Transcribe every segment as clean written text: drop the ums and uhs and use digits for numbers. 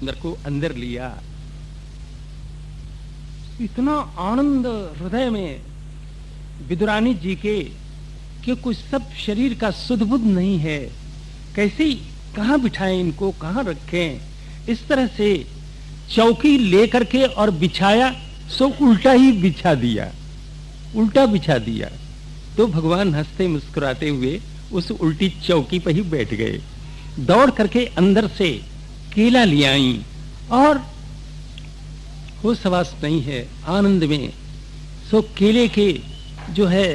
अंदर को अंदर लिया। इतना आनंद हृदय में विदुरानी जी के कि कुछ सब शरीर का सुध बुध नहीं है, कैसे कहाँ बिठाएं इनको, कहाँ रखें। इस तरह से चौकी लेकर के और बिछाया सो उल्टा ही बिछा दिया, उल्टा बिछा दिया। तो भगवान हंसते मुस्कुराते हुए उस उल्टी चौकी पर ही बैठ गए। दौड़ करके अंदर से केला ले आई और होश हवास नहीं है, आनंद में सो केले के जो है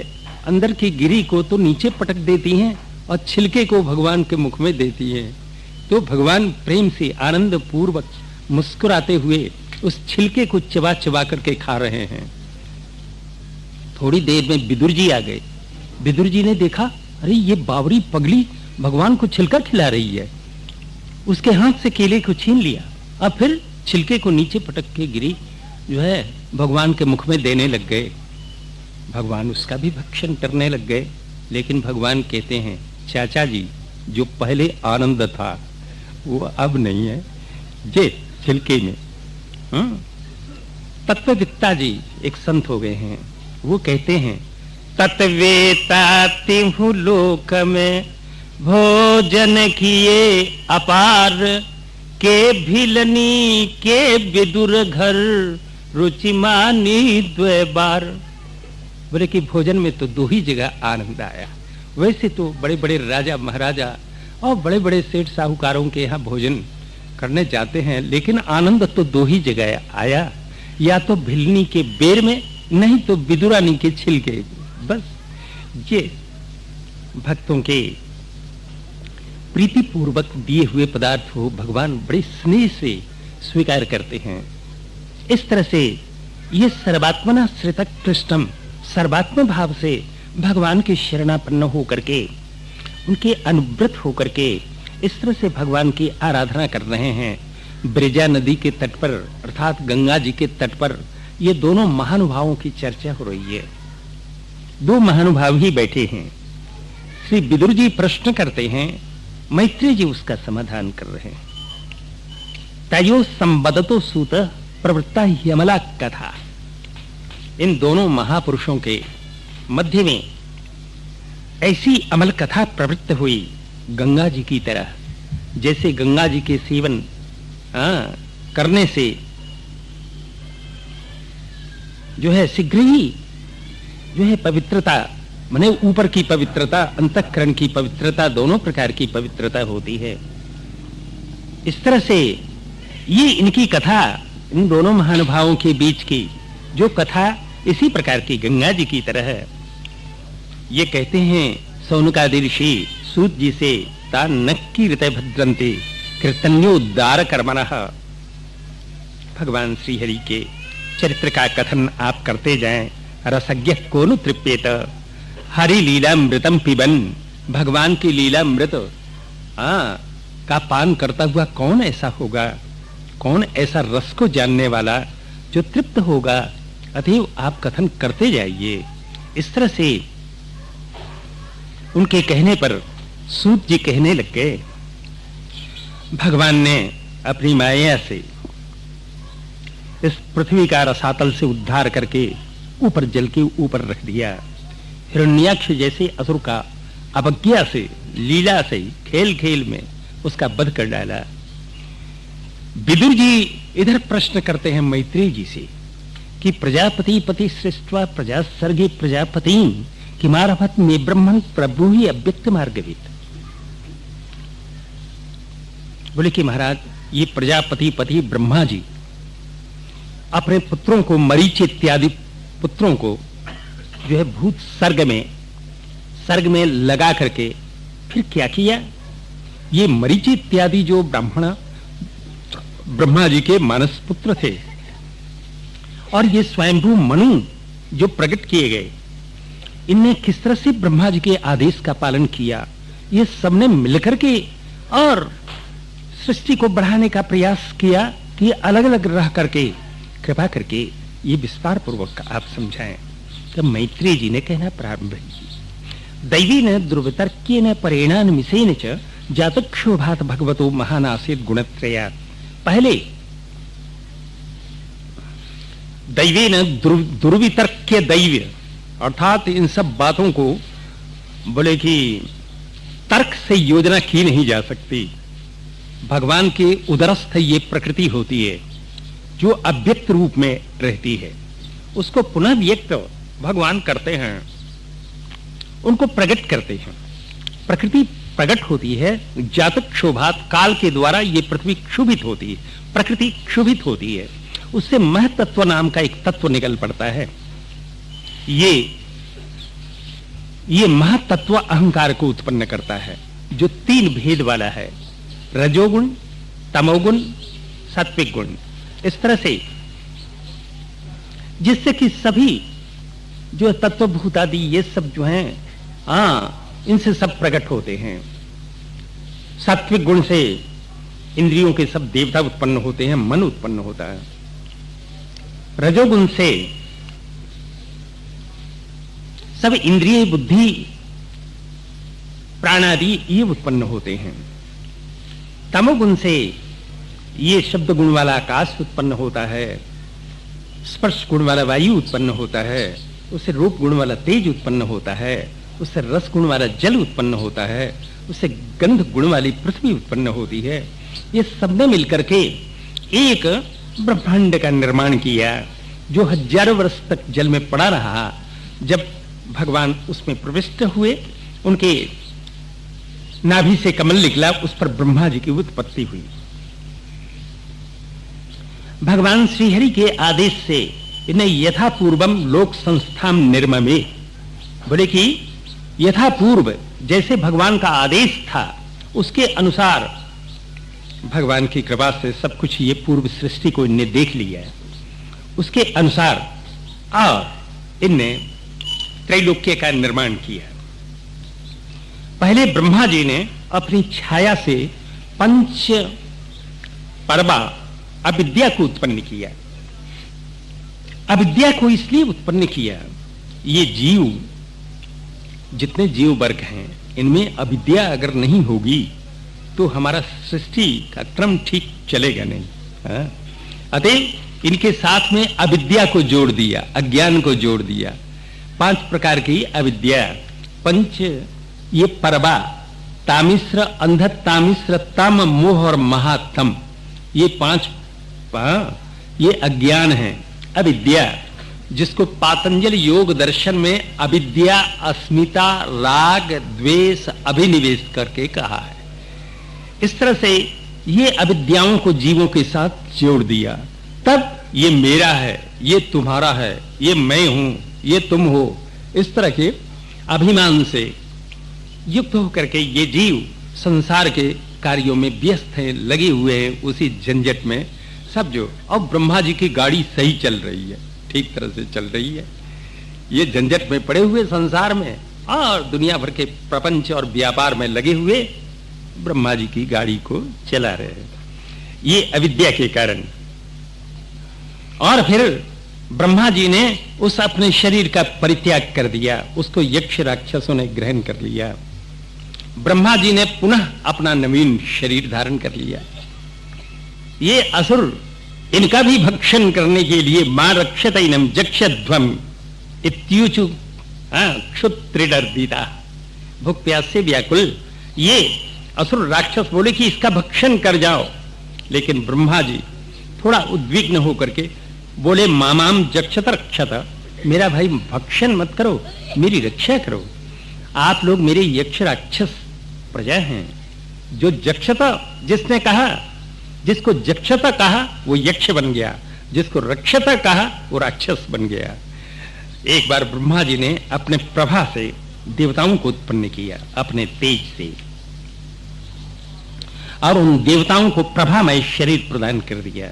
अंदर की गिरी को तो नीचे पटक देती हैं और छिलके को भगवान के मुख में देती हैं। तो भगवान प्रेम से आनंद पूर्वक मुस्कुराते हुए उस छिलके को चबा चबा करके खा रहे हैं। थोड़ी देर में विदुर जी आ गए। विदुर जी ने देखा, अरे ये बावरी पगली भगवान को छिलका खिला रही है। उसके हाथ से केले को छीन लिया और फिर छिलके को नीचे पटक के गिरी जो है भगवान के मुख में देने लग गए। भगवान उसका भी भक्षण करने लग गए। लेकिन भगवान कहते हैं, चाचा जी जो पहले आनंद था वो अब नहीं है, ये छिलके में। तत्ववेत्ता जी एक संत हो गए हैं, वो कहते हैं, तत्वेता तिहु लोक में भोजन किए अपार, के भिलनी के विदुर घर रुचि मानी द्वे बार। बोले कि भोजन में तो दो ही जगह आनंद आया। वैसे तो बड़े बड़े राजा महाराजा और बड़े बड़े सेठ साहूकारों के यहाँ भोजन करने जाते हैं, लेकिन आनंद तो दो ही जगह आया, या तो भिलनी के बेर में, नहीं तो विदुरानी के छिलके। बस ये भक्तों के प्रीति पूर्वक दिए हुए पदार्थ को भगवान बड़े स्नेह से स्वीकार करते हैं। इस तरह से ये सर्वात्मना श्रितक कृष्णम, सर्वात्म भाव से भगवान के शरणापन्न होकर के, उनके अनुव्रत होकर के इस तरह से भगवान की आराधना कर रहे हैं। ब्रिजा नदी के तट पर अर्थात गंगा जी के तट पर ये दोनों महानुभावों की चर्चा हो रही है। दो महानुभाव ही बैठे हैं। श्री विदुर जी प्रश्न करते हैं, मैत्रेय जी उसका समाधान कर रहे हैं। तयो संबदतो सूत प्रवृत्ता यमला कथा। इन दोनों महापुरुषों के मध्य में ऐसी अमल कथा प्रवृत्त हुई गंगा जी की तरह, जैसे गंगा जी के सेवन करने से जो है शीघ्र ही जो है पवित्रता, माने ऊपर की पवित्रता, अंतःकरण की पवित्रता, दोनों प्रकार की पवित्रता होती है। इस तरह से ये इनकी कथा, इन दोनों महानुभावों के बीच की जो कथा इसी प्रकार की गंगा जी की तरह है। ये कहते हैं सौनकादि ऋषि सूत जी से, ता नक्की ऋत भद्रंते कीर्तन्योद्धार कर्मणः। भगवान श्री हरि के चरित्र का कथन आप करते जाएं, रसज्ञ को नु तृप्येत, हरि लीलामृतम पिबन। भगवान की लीलामृत का पान करता हुआ कौन ऐसा होगा, कौन ऐसा रस को जानने वाला जो तृप्त होगा। अतएव आप कथन करते जाइए। इस तरह से उनके कहने पर सूत जी कहने लग गए, भगवान ने अपनी माया से इस पृथ्वी का रसातल से उद्धार करके ऊपर जल के ऊपर रख दिया। हिरण्याक्ष जैसे असुर का अवज्ञा से, लीला से, खेल खेल में उसका वध कर डाला। विदुर जी इधर प्रश्न करते हैं मैत्रेय जी से कि प्रजापति पति सृष्ट्वा प्रजा सर्गे प्रजापति किमारभत में ब्रह्मण प्रभु ही अव्यक्त मार्गविद। बोले कि महाराज ये प्रजापति पति ब्रह्मा जी अपने पुत्रों को, मरीच इत्यादि पुत्रों को जो है भूत सर्ग में लगा करके फिर क्या किया। ये मरीच इत्यादि जो ब्रह्मा जी के मानस पुत्र थे और ये स्वयंभू मनु जो प्रकट किए गए, इनने किस तरह से ब्रह्मा जी के आदेश का पालन किया। ये सबने मिलकर के और सृष्टि को बढ़ाने का प्रयास किया कि अलग अलग रह करके कृपा करके ये विस्तार पूर्वक आप समझाएं। तो मैत्रेय जी ने कहना प्रारंभ किया, दैवी न दुर्वितर्क्येन परेणान मिसेन च जातक्षोभात भगवतो महानासेत गुणत्रयात् पहले दैवे न दुर्वितर्क्य दैव्य, अर्थात इन सब बातों को बोले कि तर्क से योजना की नहीं जा सकती। भगवान के उदरस्थ ये प्रकृति होती है जो अव्यक्त रूप में रहती है, उसको पुनः व्यक्त भगवान करते हैं, उनको प्रकट करते हैं। प्रकृति प्रकट होती है, जातक क्षोभात, काल के द्वारा ये पृथ्वी क्षुभित होती है, प्रकृति क्षुभित होती है, उससे महतत्व नाम का एक तत्व निकल पड़ता है। ये महतत्व अहंकार को उत्पन्न करता है, जो 3 भेद वाला है, रजोगुण, तमोगुण, सात्विक गुण। इस तरह से जिससे कि सभी जो तत्वभूत आदि ये सब जो हैं, इनसे सब प्रकट होते हैं। सात्विक गुण से इंद्रियों के सब देवता उत्पन्न होते हैं, मन उत्पन्न होता है। रजोगुण से सब इंद्रिय, बुद्धि, प्राण आदि ये उत्पन्न होते हैं। तमोगुण से ये शब्द गुण वाला आकाश उत्पन्न होता है, स्पर्श गुण वाला वायु उत्पन्न होता है, उससे रूप गुण वाला तेज उत्पन्न होता है, उससे रस गुण वाला जल उत्पन्न होता है, उससे गंध गुण वाली पृथ्वी उत्पन्न होती है। ये सब ने मिलकर के एक ब्रह्मांड का निर्माण किया, जो हजारों वर्ष तक जल में पड़ा रहा। जब भगवान उसमें प्रविष्ट हुए, उनके नाभि से कमल निकला, उस पर ब्रह्मा जी की उत्पत्ति हुई। भगवान श्रीहरि के आदेश से इन्हें यथा पूर्वम लोक संस्थाम निर्ममे, बोले कि यथा पूर्व जैसे भगवान का आदेश था उसके अनुसार भगवान की कृपा से सब कुछ ये पूर्व सृष्टि को इनने देख लिया है, उसके अनुसार और इनने त्रैलोक्य का निर्माण किया। पहले ब्रह्मा जी ने अपनी छाया से पंच परवा अविद्या को उत्पन्न किया। अविद्या को इसलिए उत्पन्न किया, ये जीव, जितने जीव वर्ग हैं, इनमें अविद्या अगर नहीं होगी तो हमारा सृष्टि का क्रम ठीक चलेगा नहीं। अतः इनके साथ में अविद्या को जोड़ दिया, अज्ञान को जोड़ दिया। 5 प्रकार की अविद्या, पंच ये परवा, तामिश्र, अंधतामिश्र, तम, मोह और महातम, ये 5 ये अज्ञान है, अविद्या, जिसको पातंजल योग दर्शन में अविद्या, अस्मिता, राग, द्वेष, अभिनिवेश करके कहा है। इस तरह से ये अविद्याओं को जीवों के साथ जोड़ दिया, तब ये मेरा है, ये तुम्हारा है, ये मैं हूं, ये तुम हो, इस तरह के अभिमान से युक्त होकर के ये जीव संसार के कार्यों में व्यस्त हैं, लगे हुए हैं उसी झंझट में सब। जो अब ब्रह्मा जी की गाड़ी सही चल रही है, ठीक तरह से चल रही है, ये झंझट में पड़े हुए संसार में और दुनिया भर के प्रपंच और व्यापार में लगे हुए ब्रह्मा जी की गाड़ी को चला रहे हैं, ये अविद्या के कारण। और फिर ब्रह्मा जी ने उस अपने शरीर का परित्याग कर दिया, उसको यक्ष राक्षसों ने ग्रहण कर लिया। ब्रह्मा जी ने पुनः अपना नवीन शरीर धारण कर लिया। ये असुर इनका भी भक्षण करने के लिए मां रक्षतैनम जक्षध्वम इत्युचु क्षुत्रिडर्दिता, भूख प्यास से व्याकुल ये असुर राक्षस बोले कि इसका भक्षण कर जाओ। लेकिन ब्रह्मा जी थोड़ा उद्विग्न होकर के बोले मामाम जक्षत रक्षत, मेरा भाई भक्षण मत करो, मेरी रक्षा करो। आप लोग मेरे यक्ष राक्षस प्रजा हैं। जो जक्षता जिसने कहा, जिसको जक्षता कहा वो यक्ष बन गया, जिसको रक्षता कहा वो राक्षस बन गया। एक बार ब्रह्मा जी ने अपने प्रभा से देवताओं को उत्पन्न किया, अपने तेज से, और उन देवताओं को प्रभामय शरीर प्रदान कर दिया।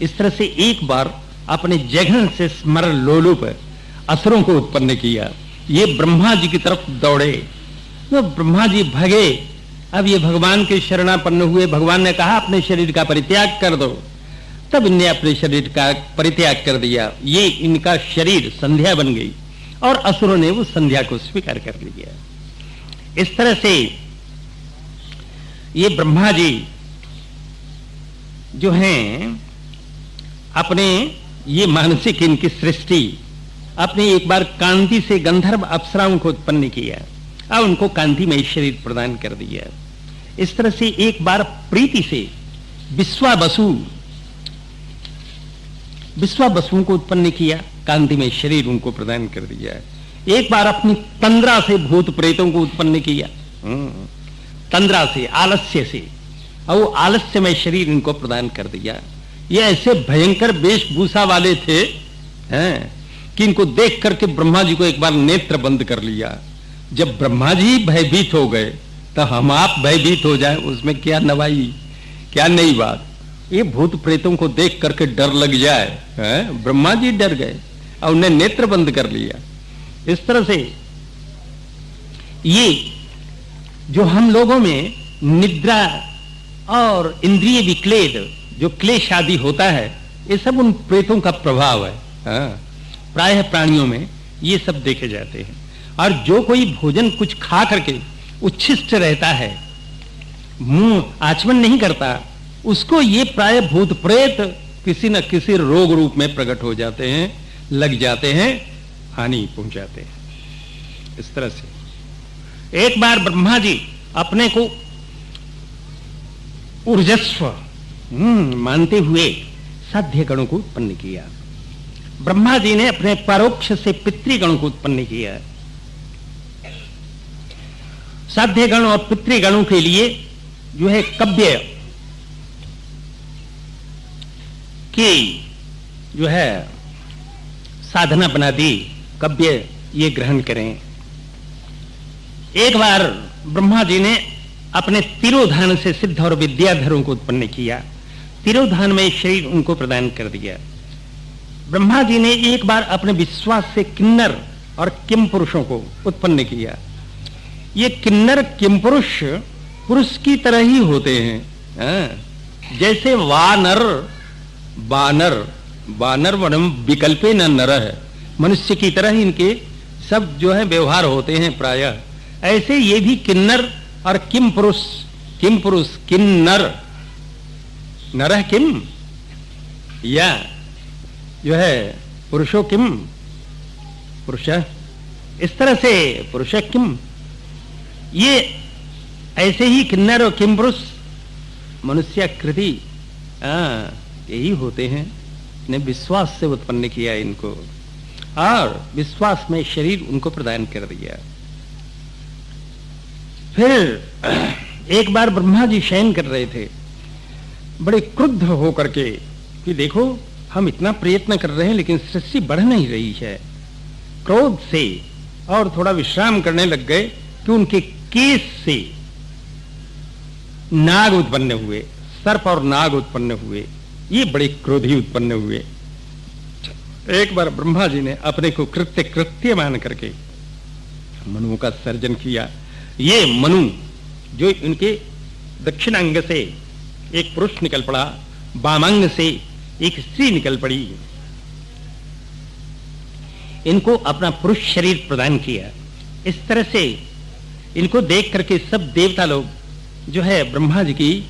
इस तरह से एक बार अपने जघन से स्मरण लोलुप असुरों को उत्पन्न किया। ये ब्रह्मा जी की तरफ दौड़े तो ब्रह्मा जी भगे। अब ये भगवान के शरणापन्न हुए, भगवान ने कहा अपने शरीर का परित्याग कर दो, तब इनने अपने शरीर का परित्याग कर दिया। ये इनका शरीर संध्या बन गई और असुरों ने उस संध्या को स्वीकार कर लिया। इस तरह से ये ब्रह्मा जी जो हैं अपने ये मानसिक इनकी सृष्टि अपने एक बार कांति से गंधर्व अप्सराओं को उत्पन्न किया और उनको कांति में शरीर प्रदान कर दिया। इस तरह से एक बार प्रीति से विश्वावसुओं को उत्पन्न किया, कांति में शरीर उनको प्रदान कर दिया। एक बार अपनी तंद्रा से भूत प्रेतों को उत्पन्न किया, तंद्रा से, आलस्य से, और वो आलस्य में शरीर इनको प्रदान कर दिया। ये ऐसे भयंकर वेशभूषा वाले थे हैं कि इनको देख करके ब्रह्मा जी को एक बार नेत्र बंद कर लिया। जब ब्रह्मा जी भयभीत हो गए तो हम आप भयभीत हो जाए, उसमें क्या नवाई, क्या नई बात। ये भूत प्रेतों को देख करके डर लग जाए, हैं? ब्रह्मा जी डर गए और उन्हें नेत्र बंद कर लिया। इस तरह से ये जो हम लोगों में निद्रा और इंद्रिय विक्लेद जो क्लेश आदि होता है, ये सब उन प्रेतों का प्रभाव है। प्रायः प्राणियों में ये सब देखे जाते हैं। और जो कोई भोजन कुछ खा करके उच्छिष्ट रहता है, मुंह आचमन नहीं करता, उसको ये प्राय भूत प्रेत किसी न किसी रोग रूप में प्रकट हो जाते हैं, लग जाते हैं, हानि पहुंचाते हैं। इस तरह से एक बार ब्रह्मा जी अपने को ऊर्जस्व मानते हुए साध्य गणों को उत्पन्न किया। ब्रह्मा जी ने अपने परोक्ष से पितृगणों को उत्पन्न किया। साध्य गण और पितृगणों के लिए जो है कव्य की जो है साधना बना दी, कव्य ये ग्रहण करें। एक बार ब्रह्मा जी ने अपने तिरोधान से सिद्ध और विद्याधरों को उत्पन्न किया, तिरोधान में शरीर उनको प्रदान कर दिया। ब्रह्मा जी ने एक बार अपने विश्वास से किन्नर और किम पुरुषों को उत्पन्न किया। ये किन्नर किम पुरुष पुरुष की तरह ही होते हैं, जैसे वानर बानर, बानर वनम विकल्पे न नर है, मनुष्य की तरह इनके सब जो है व्यवहार होते हैं प्रायः। ऐसे ये भी किन्नर और किम पुरुष किन्नर, नर किम या जो है पुरुषो किम पुरुष, इस तरह से पुरुष किम, ये ऐसे ही किन्नर और किम पुरुष मनुष्याकृति यही होते हैं। ने विश्वास से उत्पन्न किया इनको और विश्वास में शरीर उनको प्रदान कर दिया। फिर एक बार ब्रह्मा जी शयन कर रहे थे, बड़े क्रुद्ध होकर के कि देखो हम इतना प्रयत्न कर रहे हैं लेकिन सृष्टि बढ़ नहीं रही है। क्रोध से और थोड़ा विश्राम करने लग गए कि उनके केस से नाग उत्पन्न हुए, सर्प और नाग उत्पन्न हुए। ये बड़े क्रोधी उत्पन्न हुए। एक बार ब्रह्मा जी ने अपने को कृत्य मान करके मनुओं का सर्जन किया। ये मनु जो इनके दक्षिणांग से एक पुरुष निकल पड़ा, वामांग से एक स्त्री निकल पड़ी, इनको अपना पुरुष शरीर प्रदान किया। इस तरह से इनको देख करके सब देवता लोग जो है ब्रह्मा जी की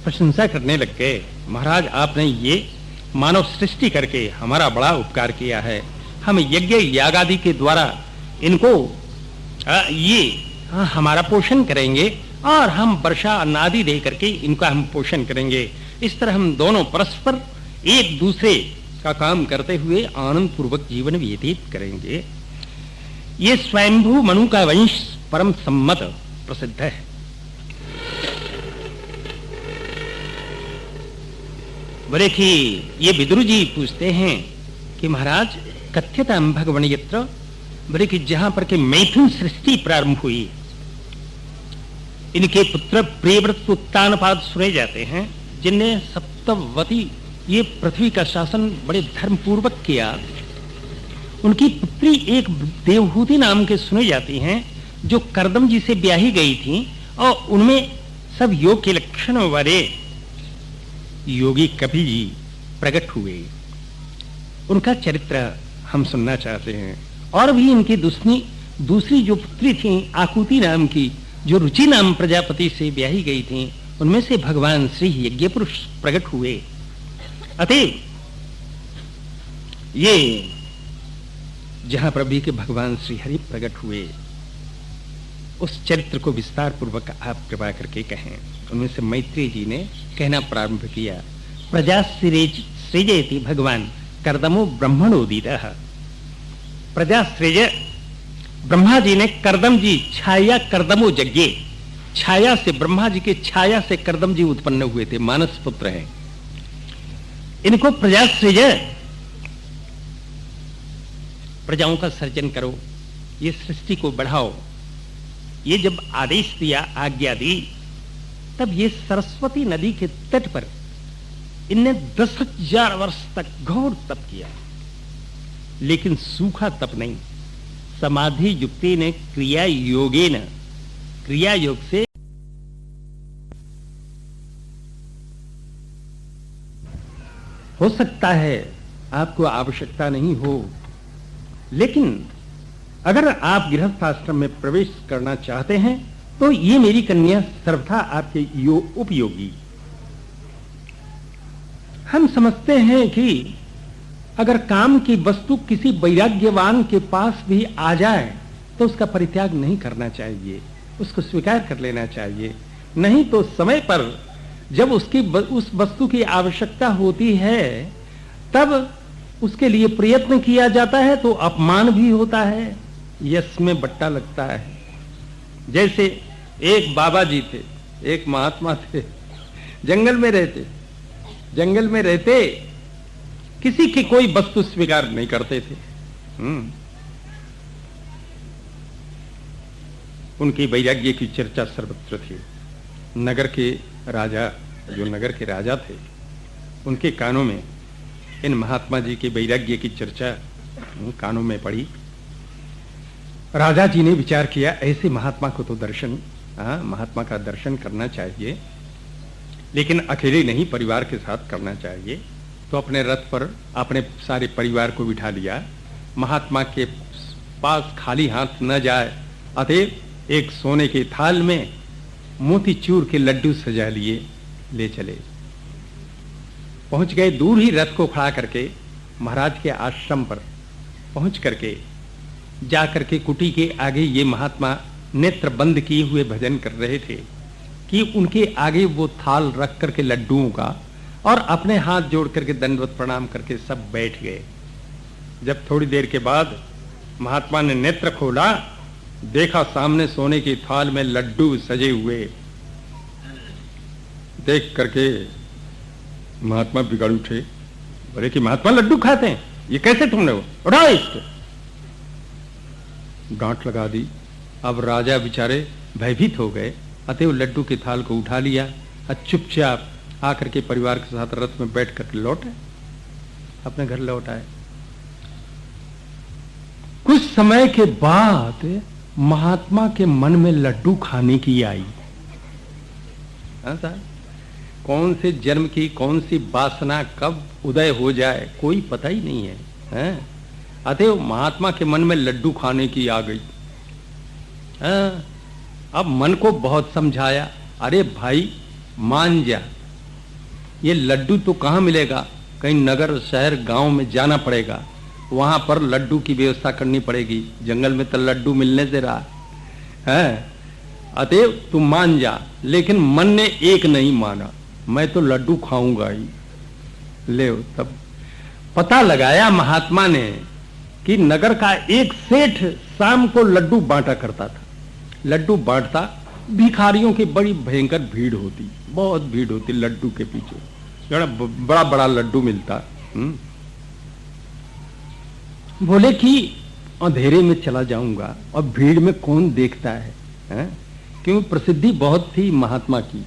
प्रशंसा करने लग गए। महाराज आपने ये मानव सृष्टि करके हमारा बड़ा उपकार किया है। हम यज्ञ यागादि के द्वारा इनको हमारा पोषण करेंगे और हम वर्षा अन्नादि दे करके इनका हम पोषण करेंगे। इस तरह हम दोनों परस्पर एक दूसरे का काम करते हुए आनंद पूर्वक जीवन व्यतीत करेंगे। ये स्वयंभू मनु का वंश परम सम्मत प्रसिद्ध है। बोले कि ये विदुर जी पूछते हैं कि महाराज कथ्यताम भगवन यत्र, बोले कि जहां पर के मैथुन सृष्टि प्रारंभ हुई, इनके पुत्र प्रियव्रत उत्तानपाद सुने जाते हैं, जिनने सप्तवती ये पृथ्वी का शासन बड़े धर्म पूर्वक किया। उनकी पुत्री एक देवहूति नाम के सुने जाती हैं, जो करदम जी से ब्याही गई थी और उनमें सब योग के लक्षण वाले योगी कपिल जी प्रकट हुए। उनका चरित्र हम सुनना चाहते हैं। और भी इनकी दूसरी जो पुत्री थी आकुति नाम की, जो रुचि नाम प्रजापति से ब्याही गई थी, उनमें से भगवान श्री यज्ञ पुरुष प्रकट हुए। अतएव ये जहां पर भी के भगवान श्री हरि प्रकट हुए, उस चरित्र को विस्तार पूर्वक आप कृपा करके कहें। उनमें से मैत्रेय जी ने कहना प्रारंभ किया, प्रजा सृजेति भगवान कर्दमो ब्रह्मणोदितः। प्रजा सृज, ब्रह्मा जी ने कर्दम जी छाया कर्दमो यज्ञे, छाया से, ब्रह्मा जी के छाया से कर्दम जी उत्पन्न हुए थे, मानस पुत्र हैं। इनको प्रजा सृज, प्रजाओं का सर्जन करो, ये सृष्टि को बढ़ाओ। ये जब आदेश दिया, आज्ञा दी, तब ये सरस्वती नदी के तट पर इनने 10,000 वर्ष तक घोर तप किया, लेकिन सूखा तप नहीं। समाधि युक्ति ने क्रिया योगेन, क्रिया योग से हो सकता है आपको आवश्यकता नहीं हो, लेकिन अगर आप गृहस्थ आश्रम में प्रवेश करना चाहते हैं तो ये मेरी कन्या सर्वथा आपके उपयोगी। हम समझते हैं कि अगर काम की वस्तु किसी वैराग्यवान के पास भी आ जाए तो उसका परित्याग नहीं करना चाहिए, उसको स्वीकार कर लेना चाहिए। नहीं तो समय पर जब उस वस्तु की आवश्यकता होती है तब उसके लिए प्रयत्न किया जाता है तो अपमान भी होता है, यश में बट्टा लगता है। जैसे एक बाबा जी थे, एक महात्मा थे, जंगल में रहते किसी की कोई वस्तु स्वीकार नहीं करते थे। उनकी वैराग्य की चर्चा सर्वत्र थी। नगर के राजा, जो नगर के राजा थे, उनके कानों में इन महात्मा जी के वैराग्य की चर्चा कानों में पड़ी। राजा जी ने विचार किया, ऐसे महात्मा को तो महात्मा का दर्शन करना चाहिए, लेकिन अकेले नहीं, परिवार के साथ करना चाहिए। तो अपने रथ पर अपने सारे परिवार को बिठा लिया। महात्मा के पास खाली हाथ न जाए, अतएव एक सोने के थाल में मोतीचूर के लड्डू सजा लिए ले चले। पहुंच गए, दूर ही रथ को खड़ा करके महाराज के आश्रम पर पहुंच करके जा करके कुटी के आगे ये महात्मा नेत्र बंद किए हुए भजन कर रहे थे कि उनके आगे वो थाल रख करके लड्डुओं का, और अपने हाथ जोड़ करके दंडवत प्रणाम करके सब बैठ गए। जब थोड़ी देर के बाद महात्मा ने नेत्र खोला, देखा सामने सोने की थाल में लड्डू सजे हुए। देख करके महात्मा बिगड़ उठे, बोले कि महात्मा लड्डू खाते हैं, ये कैसे तुमने उठाओ इसको। डांट लगा दी। अब राजा बेचारे भयभीत हो गए, अतएव लड्डू के थाल को उठा लिया और चुपचाप आकर के परिवार के साथ रथ में बैठ कर लौटे, अपने घर लौट आए। कुछ समय के बाद महात्मा के मन में लड्डू खाने की आई। कौन से जन्म की कौन सी वासना कब उदय हो जाए कोई पता ही नहीं है, अतएव महात्मा के मन में लड्डू खाने की आ गई। अब मन को बहुत समझाया, अरे भाई मान जा, ये लड्डू तो कहाँ मिलेगा, कहीं नगर शहर गांव में जाना पड़ेगा, वहां पर लड्डू की व्यवस्था करनी पड़ेगी, जंगल में तो लड्डू मिलने से रहा है, अतएव तू मान जा। लेकिन मन ने एक नहीं माना, मैं तो लड्डू खाऊंगा ही। ले तब पता लगाया महात्मा ने कि नगर का एक सेठ शाम को लड्डू बांटा करता था। लड्डू बांटता, भिखारियों की बड़ी भयंकर भीड़ होती, बहुत भीड़ होती लड्डू के पीछे, बड़ा बड़ा लड्डू मिलता। बोले कि अंधेरे में चला जाऊंगा और भीड़ में कौन देखता है? क्योंकि प्रसिद्धि बहुत थी महात्मा की,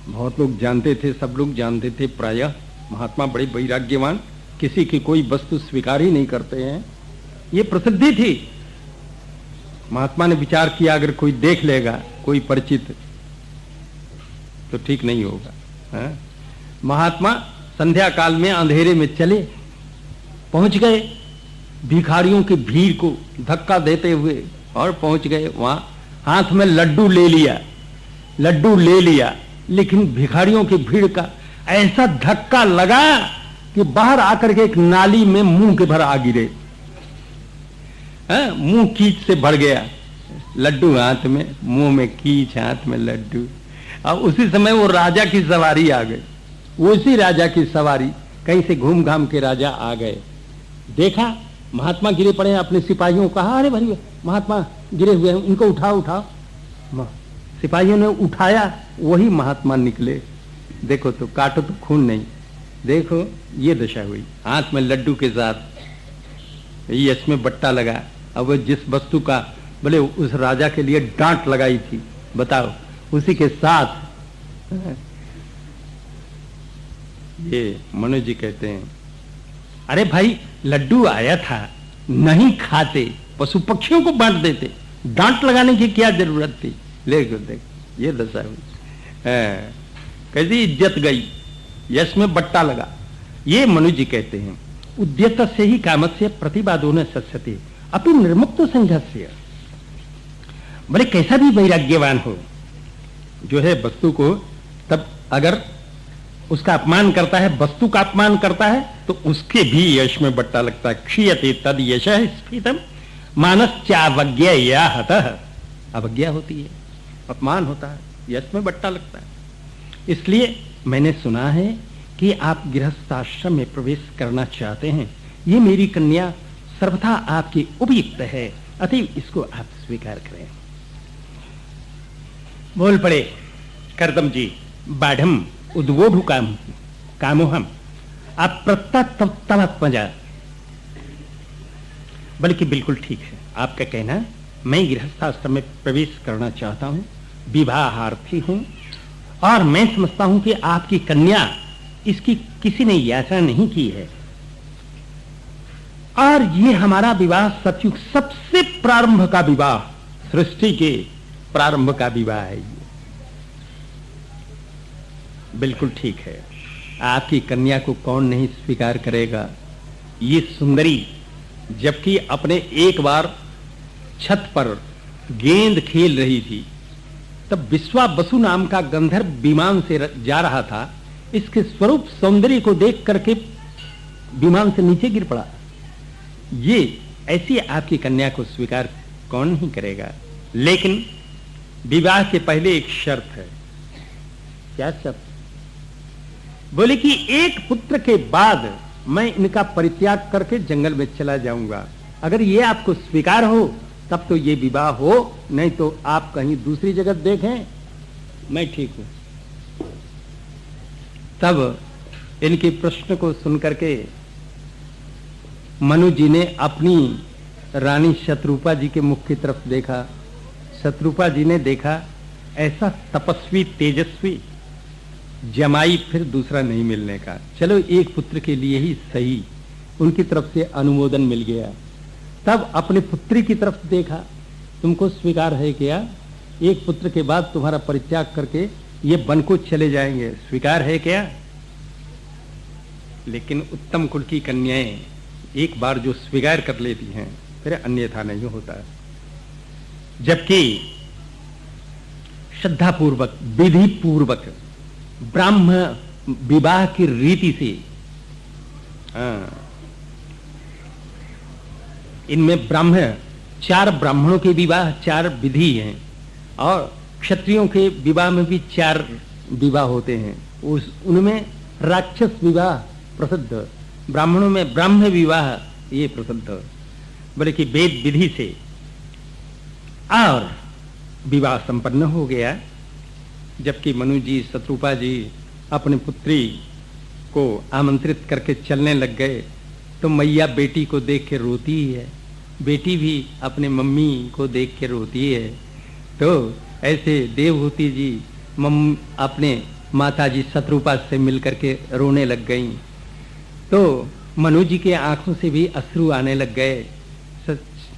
बहुत लोग जानते थे, सब लोग जानते थे। प्रायः महात्मा बड़े वैराग्यवान, किसी की कोई वस्तु स्वीकार ही नहीं करते हैं, ये प्रसिद्धि थी। महात्मा ने विचार किया, अगर कोई देख लेगा, कोई परिचित, तो ठीक नहीं होगा। महात्मा संध्या काल में अंधेरे में चले, पहुंच गए, भिखारियों की भीड़ को धक्का देते हुए और पहुंच गए वहां। हाथ में लड्डू ले लिया, लड्डू ले लिया, लेकिन भिखारियों की भीड़ का ऐसा धक्का लगा कि बाहर आकर के एक नाली में मुंह के भर आ गिरे। मुंह कीच से भर गया, लड्डू हाथ में, मुंह में कीच, हाथ में लड्डू। अब उसी समय वो राजा की सवारी आ गई। उसी राजा की सवारी, कहीं से घूम घाम के राजा आ गए, देखा महात्मा गिरे पड़े, अपने सिपाहियों को कहा, अरे भाई महात्मा गिरे हुए हैं, इनको उठाओ उठाओ। सिपाहियों ने उठाया, वही महात्मा निकले। देखो तो, काटो तो खून नहीं, देखो ये दशा हुई, हाथ में लड्डू के साथ यश में बट्टा लगा। अब वो जिस वस्तु का बोले उस राजा के लिए डांट लगाई थी, बताओ, उसी के साथ ये मनोज जी कहते हैं, अरे भाई लड्डू आया था, नहीं खाते, पशु पक्षियों को बांट देते, डांट लगाने की क्या जरूरत थी। देख ये दशा हुई, कैसी इज्जत गई, यश में बट्टा लगा। ये मनु जी कहते हैं, उद्यत से ही कामस्य प्रतिवादो न सस्यते अपि निर्मुक्त संघर्ष। बोले कैसा भी वैराग्यवान हो, जो है वस्तु को, तब अगर उसका अपमान करता है, वस्तु का अपमान करता है, तो उसके भी यश में बट्टा लगता है। क्षीयते तद यशः स्फीतम मानश्चावज्ञया हतः। अवज्ञा होती है, अपमान होता है, यश में बट्टा लगता है। इसलिए मैंने सुना है कि आप गृहस्थाश्रम में प्रवेश करना चाहते हैं, ये मेरी कन्या सर्वथा आपकी उपयुक्त है, अतः इसको आप स्वीकार करें। बोल पड़े करदम जी, बाढ़म उद्वोढु कामोहम अप्रत्यात्मजा। बल्कि बिल्कुल ठीक है आपका कहना, मैं गृहस्थाश्रम में प्रवेश करना चाहता हूं, विवाहार्थी हूं, और मैं समझता हूं कि आपकी कन्या, इसकी किसी ने याचना नहीं की है, और ये हमारा विवाह सतयुग सबसे प्रारंभ का विवाह, सृष्टि के प्रारंभ का विवाह है। ये बिल्कुल ठीक है, आपकी कन्या को कौन नहीं स्वीकार करेगा। ये सुंदरी जबकि अपने एक बार छत पर गेंद खेल रही थी, तब विश्वा बसु नाम का गंधर्व विमान से जा रहा था, इसके स्वरूप सौंदर्य को देख करके विमान से नीचे गिर पड़ा। ये ऐसी आपकी कन्या को स्वीकार कौन नहीं करेगा। लेकिन विवाह के पहले एक शर्त है। क्या शर्त? बोले कि एक पुत्र के बाद मैं इनका परित्याग करके जंगल में चला जाऊंगा। अगर ये आपको स्वीकार हो तब तो ये विवाह हो, नहीं तो आप कहीं दूसरी जगह देखें, मैं ठीक हूं। तब इनके प्रश्न को सुनकर के मनु जी ने अपनी रानी शत्रुपा जी के मुख की तरफ देखा। शत्रुपा जी ने देखा ऐसा तपस्वी तेजस्वी जमाई फिर दूसरा नहीं मिलने का, चलो एक पुत्र के लिए ही सही, उनकी तरफ से अनुमोदन मिल गया। तब अपने पुत्री की तरफ देखा, तुमको स्वीकार है क्या? एक पुत्र के बाद तुम्हारा परित्याग करके ये वन को चले जाएंगे, स्वीकार है क्या? लेकिन उत्तम कुल की कन्याएं एक बार जो स्वीकार कर लेती हैं फिर अन्यथा नहीं होता। जबकि श्रद्धा पूर्वक, विधि पूर्वक ब्राह्म विवाह की रीति से, इनमें चार ब्राह्मणों के विवाह 4 विधि हैं, और क्षत्रियों के विवाह में भी 4 विवाह होते हैं। उनमें राक्षस विवाह प्रसिद्ध, ब्राह्मणों में ब्राह्म विवाह ये प्रसिद्ध। बोले कि वेद विधि से और विवाह संपन्न हो गया। जबकि मनु जी, शत्रुपा जी अपनी पुत्री को आमंत्रित करके चलने लग गए, तो मैया बेटी को देख के रोती ही है, बेटी भी अपने मम्मी को देख के रोती है। तो ऐसे देवहूति जी अपने माता जी शत्रुपा से मिलकर के रोने लग गईं। तो मनु जी के आंखों से भी अश्रु आने लग गए।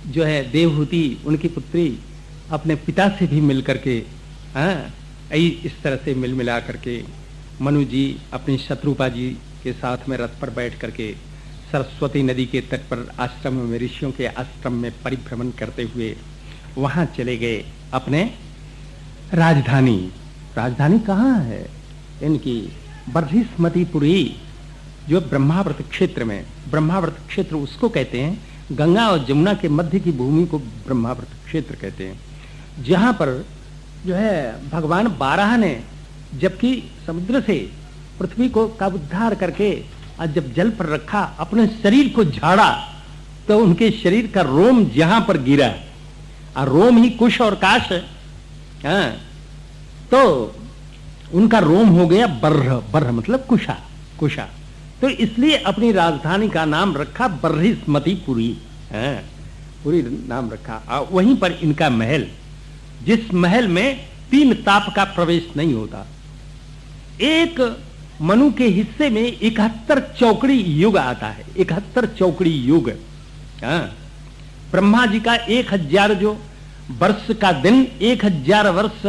जो है देवहूति, उनकी पुत्री अपने पिता से भी मिलकर के इस तरह से मिल मिला करके मनु जी अपनी शत्रुपा जी के साथ में रथ पर बैठ करके सरस्वती नदी के तट पर आश्रम में, ऋषियों के आश्रम में परिभ्रमण करते हुए वहां चले गए अपने राजधानी राजधानी कहाँ है इनकी? बर्हिस्मतीपुरी, जो ब्रह्मावर्त क्षेत्र में, ब्रह्मावर्त क्षेत्र उसको कहते हैं, गंगा और जमुना के मध्य की भूमि को ब्रह्मावर्त क्षेत्र कहते हैं, जहां पर जो है भगवान बारह ने जबकि समुद्र से पृथ्वी को का उद्धार करके और जब जल पर रखा, अपने शरीर को झाड़ा, तो उनके शरीर का रोम जहां पर गिरा, और रोम ही कुश और काश है, हाँ, तो उनका रोम हो गया बर्ह, बर्ह मतलब कुशा, कुशा, तो इसलिए अपनी राजधानी का नाम रखा बर्हिस्मतीपुरी, हाँ, पूरी नाम रखा। वहीं पर इनका महल, जिस महल में 3 ताप का प्रवेश नहीं होता। एक मनु के हिस्से में 71 चौकड़ी युग आता है, 71 चौकड़ी युग, हाँ, ब्रह्मा जी का 1000 जो वर्ष का दिन, 1000 वर्ष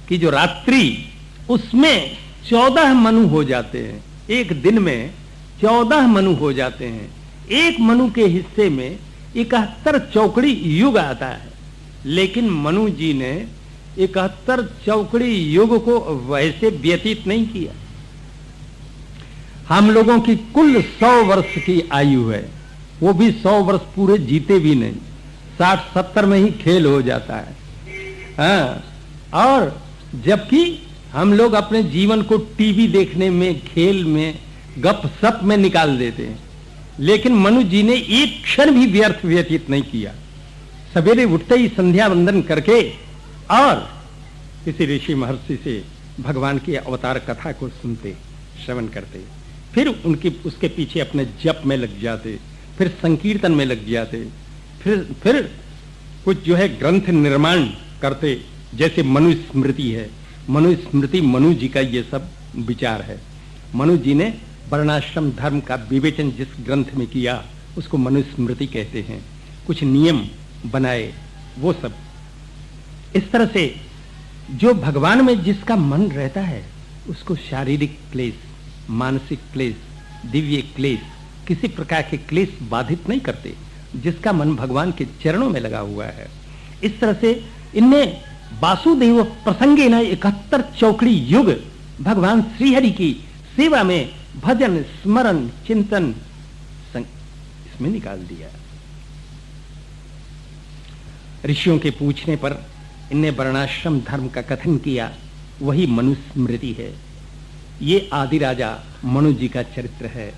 की जो रात्रि, उसमें 14 मनु हो जाते हैं, एक दिन में 14 मनु हो जाते हैं। एक मनु के हिस्से में 71 चौकड़ी युग आता है, लेकिन मनु जी ने 71 चौकड़ी युग को वैसे व्यतीत नहीं किया। हम लोगों की कुल 100 वर्ष की आयु है, वो भी 100 वर्ष पूरे जीते भी नहीं, 60-70 में ही खेल हो जाता है, हाँ। और जबकि हम लोग अपने जीवन को टीवी देखने में, खेल में, गपशप में निकाल देते हैं, लेकिन मनु जी ने एक क्षण भी व्यर्थ व्यतीत नहीं किया। सवेरे उठते ही संध्या वंदन करके और किसी ऋषि महर्षि से भगवान की अवतार कथा को सुनते, श्रवण करते, फिर उसके पीछे अपने जप में लग जाते, फिर संकीर्तन में लग जाते, फिर कुछ जो है ग्रंथ निर्माण करते, जैसे मनुस्मृति है। मनुस्मृति मनु जी का ये सब विचार है। मनु जी ने वर्णाश्रम धर्म का विवेचन जिस ग्रंथ में किया, उसको मनुस्मृति कहते हैं। कुछ नियम बनाए, वो सब। इस तरह से जो भगवान में जिसका मन रहता है, उसको शारीरिक क्लेश, मानसिक क्लेश, दिव्य क्लेश, किसी प्रकार के क्लेश बाधित नहीं करते, जिसका मन भगवान के चरणों में लगा हुआ है। इस तरह से इनने वासुदेव प्रसंगे न 71 चौकड़ी युग भगवान श्रीहरि की सेवा में भजन, स्मरण, चिंतन इसमें निकाल दिया। ऋषियों के पूछने पर इनने वर्णाश्रम धर्म का कथन किया, वही मनुस्मृति है। ये आदि राजा मनु जी का चरित्र है।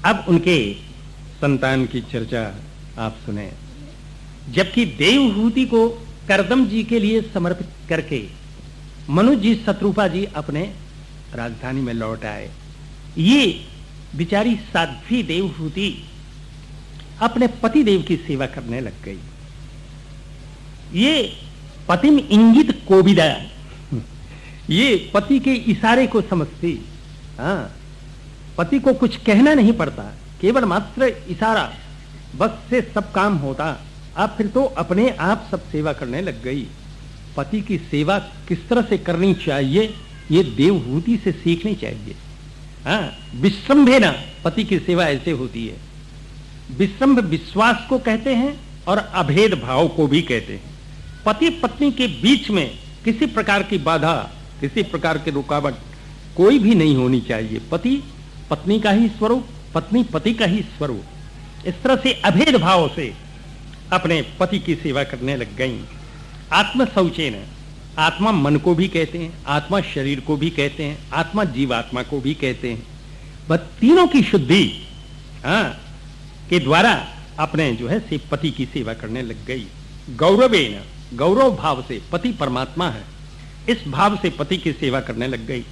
अब उनके संतान की चर्चा आप सुने। जबकि देवहूति को करदम जी के लिए समर्पित करके मनु जी, शत्रुपा जी अपने राजधानी में लौट आए। ये बिचारी साध्वी देवहूति अपने पति देव की सेवा करने लग गई। ये पतिम इंगित कोविदा, ये पति के इशारे को समझती, हाँ, पति को कुछ कहना नहीं पड़ता, केवल मात्र इशारा, बस से सब काम होता। अब फिर तो अपने आप सब सेवा करने लग गई। पति की सेवा किस तरह से करनी चाहिए, ये देवहूति से सीखनी चाहिए। हाँ, विश्रम्भे ना पति की सेवा ऐसे होती है। विश्रम्भ विश्वास को कहते हैं और अभेद भाव को भी कहते हैं। पति पत्नी के बीच में किसी प्रकार की बाधा, किसी प्रकार की रुकावट कोई भी नहीं होनी चाहिए। पति पत्नी का ही स्वरूप, पत्नी पति का ही स्वरूप। इस तरह से अभेद भाव से अपने पति की सेवा करने लग गई। आत्म शौचेन, आत्मा मन को भी कहते हैं, आत्मा शरीर को भी कहते हैं, आत्मा जीवात्मा को भी कहते हैं। बस तीनों की शुद्धि के द्वारा अपने जो है से पति की सेवा करने लग गई। गौरवेन, गौरव भाव से, पति परमात्मा है, इस भाव से पति की सेवा करने लग गई।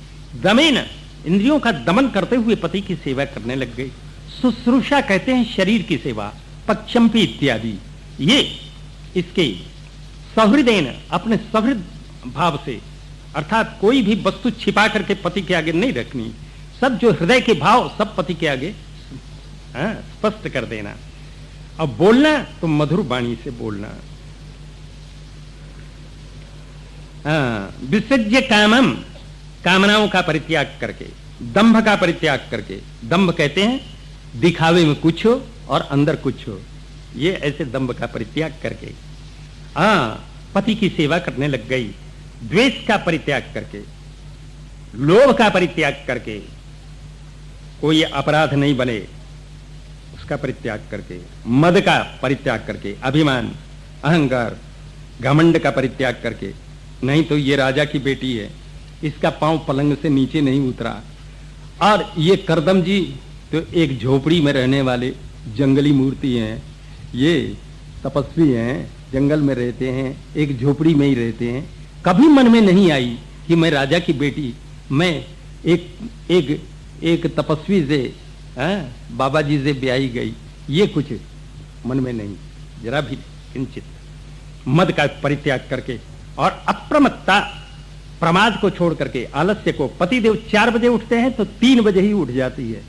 दमेन, इंद्रियों का दमन करते हुए पति की सेवा करने लग गई। शुश्रूषा कहते हैं शरीर की सेवा, पक्षम्पी इत्यादि। ये इसके सहृदयन, अपने सहृद भाव से, अर्थात कोई भी वस्तु छिपा करके पति के आगे नहीं रखनी, सब जो हृदय के भाव सब पति के आगे स्पष्ट कर देना। अब बोलना तो मधुर वाणी से बोलना। विसर्ज्य कामम, कामनाओं का परित्याग करके, दंभ का परित्याग करके। दंभ कहते हैं दिखावे में कुछ हो और अंदर कुछ हो, ये ऐसे दंभ का परित्याग करके पति की सेवा करने लग गई। द्वेष का परित्याग करके, लोभ का परित्याग करके, कोई अपराध नहीं बने उसका परित्याग करके, मद का परित्याग करके, अभिमान, अहंकार, घमंड का परित्याग करके, नहीं तो ये राजा की बेटी है, इसका पांव पलंग से नीचे नहीं उतरा। और ये करदम जी तो एक झोपड़ी में रहने वाले जंगली मूर्ति हैं, ये तपस्वी हैं, जंगल में रहते हैं, एक झोपड़ी में ही रहते हैं। कभी मन में नहीं आई कि मैं राजा की बेटी, मैं एक एक एक तपस्वी से, बाबा जी से ब्याही गई, ये कुछ मन में नहीं, जरा भी किंचित। मद का परित्याग करके और अप्रमत्ता, प्रमाद को छोड़ करके, आलस्य को, पतिदेव 4 बजे उठते हैं तो 3 बजे ही उठ जाती है।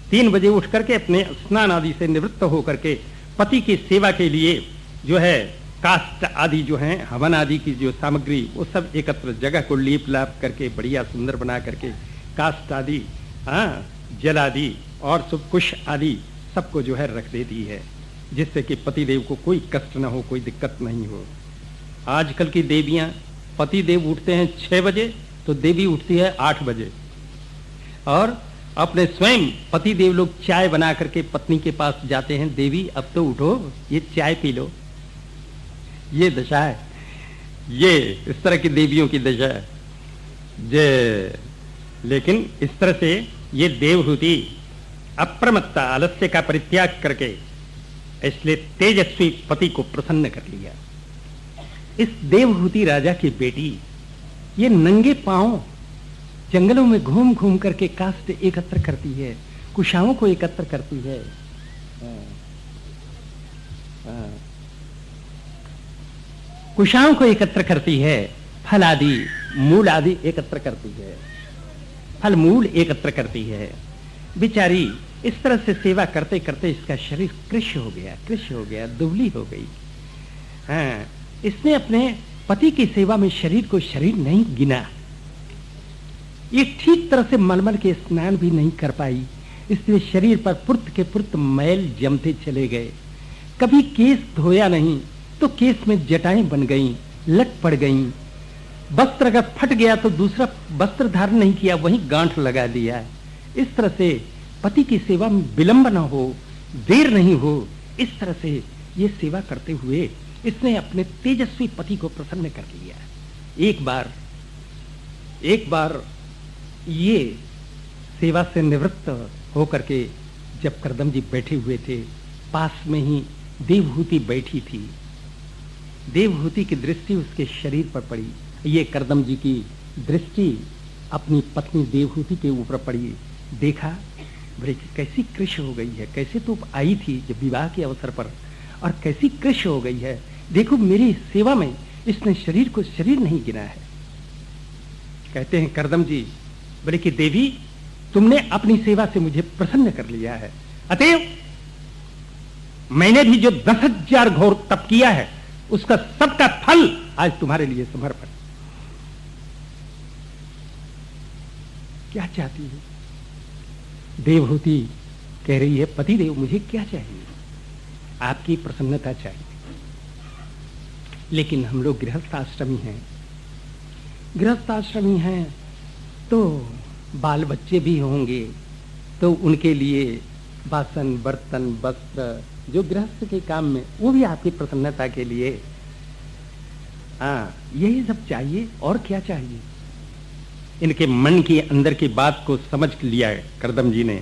3 बजे उठ करके अपने स्नान आदि से निवृत्त होकर के पति की सेवा के लिए जो है काष्ठ आदि जो है, हवन आदि की जो सामग्री, वो सब एकत्र जगह को लीप लाप करके बढ़िया सुंदर बना करके काष्ठ आदि, जल आदि और सब कुश आदि सबको जो है रख देती है, जिससे कि पतिदेव को कोई कष्ट न हो, कोई दिक्कत नहीं हो। आजकल की देवियां, पतिदेव उठते हैं 6 बजे तो देवी उठती है 8 बजे, और अपने स्वयं पतिदेव लोग चाय बना करके पत्नी के पास जाते हैं, देवी अब तो उठो, ये चाय पी लो। ये दशा है, ये इस तरह की देवियों की दशा है। लेकिन इस तरह से ये देवहूति अप्रमत्ता, आलस्य का परित्याग करके इसलिए तेजस्वी पति को प्रसन्न कर लिया। इस देवहूति राजा की बेटी ये नंगे पांव जंगलों में घूम घूम करके काष्ठ एकत्र करती है, कुशाओं को एकत्र करती है, कुशाओं को एकत्र करती है, फल आदि, मूल आदि एकत्र करती है, फल मूल एकत्र करती है। बेचारी इस तरह से सेवा करते करते इसका शरीर कृश हो गया, दुबली हो गई। इसने अपने पति की सेवा में शरीर को शरीर नहीं गिना, ये ठीक तरह से मलमल के स्नान भी नहीं कर पाई, इसलिए शरीर पर पुर्त के पुर्त मैल जमते चले गए। कभी केस धोया नहीं तो केस में जटाएं बन गईं, लट पड़ गईं। वस्त्र अगर फट गया तो दूसरा वस्त्र धारण नहीं किया, वहीं गांठ लगा दिया। इस तरह से पति की सेवा में विलंब न हो, देर नहीं हो, इस तरह से ये सेवा करते हुए इसने अपने तेजस्वी पति को प्रसन्न कर लिया। एक बार ये सेवा से निवृत्त होकर के जब करदम जी बैठे हुए थे, पास में ही देवहूति बैठी थी। देवहूति की दृष्टि उसके शरीर पर पड़ी। ये करदम जी की दृष्टि अपनी पत्नी देवहूति के ऊपर पड़ी। देखा, बोले कैसी कृश हो गई है, कैसे तो आई थी जब विवाह के अवसर पर, और कैसी कृश हो गई है। देखो मेरी सेवा में इसने शरीर को शरीर नहीं गिना है। कहते हैं करदम जी, बोले कि देवी तुमने अपनी सेवा से मुझे प्रसन्न कर लिया है, अतएव मैंने भी जो 10,000 घोर तप किया है उसका सबका फल आज तुम्हारे लिए समर्पण। क्या चाहती है देवहूति? कह रही है पतिदेव मुझे क्या चाहिए, आपकी प्रसन्नता चाहिए। लेकिन हम लोग गृहस्थाश्रमी हैं तो बाल बच्चे भी होंगे, तो उनके लिए बासन बर्तन वस्त्र जो गृहस्थ के काम में, वो भी आपकी प्रसन्नता के लिए, यही सब चाहिए। और क्या चाहिए? इनके मन की अंदर की बात को समझ लिया करदम जी ने,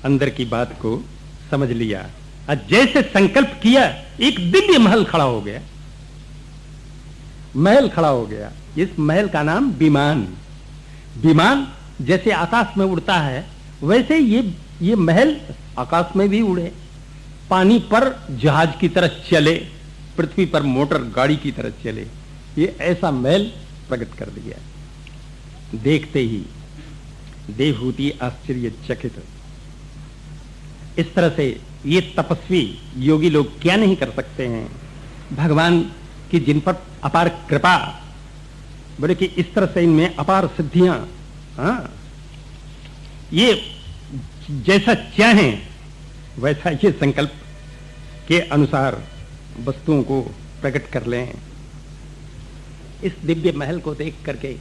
अंदर की बात को समझ लिया और जैसे संकल्प किया एक दिव्य महल खड़ा हो गया। महल खड़ा हो गया। इस महल का नाम विमान। विमान जैसे आकाश में उड़ता है वैसे ये महल आकाश में भी उड़े, पानी पर जहाज की तरह चले, पृथ्वी पर मोटर गाड़ी की तरह चले। ये ऐसा महल प्रकट कर दिया। देखते ही देवहूति आश्चर्यचकित। इस तरह से ये तपस्वी योगी लोग क्या नहीं कर सकते हैं, भगवान की जिन पर अपार कृपा, बोले कि इस तरह से इनमें अपार सिद्धियां, ये जैसा चाहें वैसा ये संकल्प के अनुसार वस्तुओं को प्रकट कर लें। इस दिव्य महल को देख करके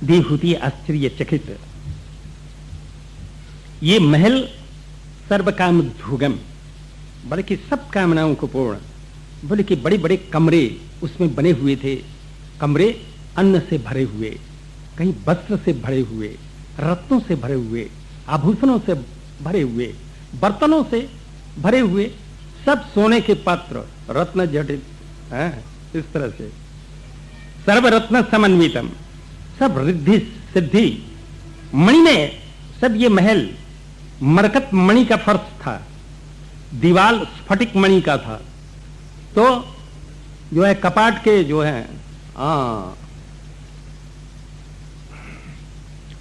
देवहूति आश्चर्यचकित। ये महल सर्वकाम धुगम, बल्कि कि सब कामनाओं को पूर्ण, बोले कि बड़े बड़े कमरे उसमें बने हुए थे। कमरे अन्न से भरे हुए, कहीं वस्त्र से भरे हुए, रत्नों से भरे हुए, आभूषणों से भरे हुए, बर्तनों से भरे हुए, सब सोने के पात्र, रत्न जटित, इस तरह से सर्वरत्न समन्वितम, सब रिद्धि सिद्धि मणि में सब ये महल मरकत मणि का फर्श था, दीवाल स्फटिक मणि का था। तो जो है कपाट के जो है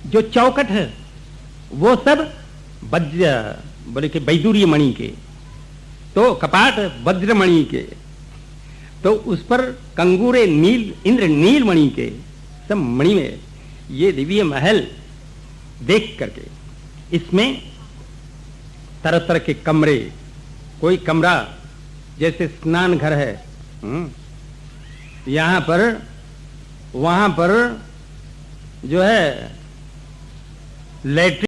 जो चौकट है वो सब वज्र, बोले कि वैदूर्य मणि के, तो कपाट वज्र मणि के, तो उस पर कंगूरे नील, इंद्र नील मणि के, सब मणि में ये दिव्य महल देख करके इसमें तरह तरह के कमरे, कोई कमरा जैसे स्नान घर है, यहां पर वहां पर जो है लैट्रिन